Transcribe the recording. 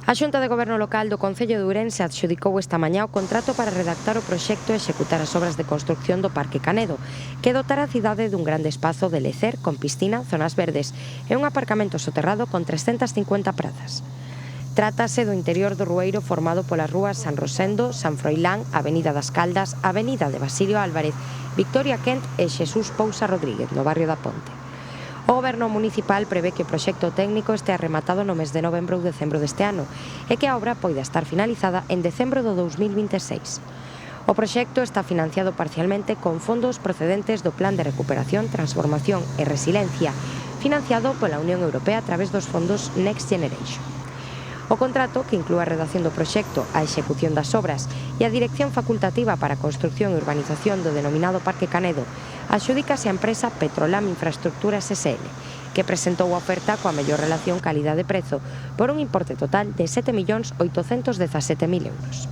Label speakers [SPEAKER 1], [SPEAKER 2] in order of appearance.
[SPEAKER 1] A Xunta de Goberno Local do Concello de Ourense adxudicou esta mañá o contrato para redactar o proxecto e executar as obras de construcción do Parque Canedo, que dotará a cidade dun grande espazo de lecer con piscina, zonas verdes e un aparcamento soterrado con 350 prazas. Trátase do interior do Rueiro formado polas rúas San Rosendo, San Froilán, Avenida das Caldas, Avenida de Basilio Álvarez, Victoria Kent e Xesús Pousa Rodríguez, no barrio da Ponte. O Goberno municipal prevé que o proxecto técnico estea rematado no mes de novembro ou decembro deste ano e que a obra poida estar finalizada en decembro do 2026. O proxecto está financiado parcialmente con fondos procedentes do Plan de Recuperación, Transformación e Resiliencia, financiado pola Unión Europea a través dos fondos Next Generation. O contrato, que inclúe a redacción do proxecto, a execución das obras e a dirección facultativa para a construcción e urbanización do denominado Parque Canedo, adxudícase á empresa Petrolam Infraestructuras SL, que presentou a oferta coa mellor relación calidade-prezo por un importe total de 7.817.000 euros.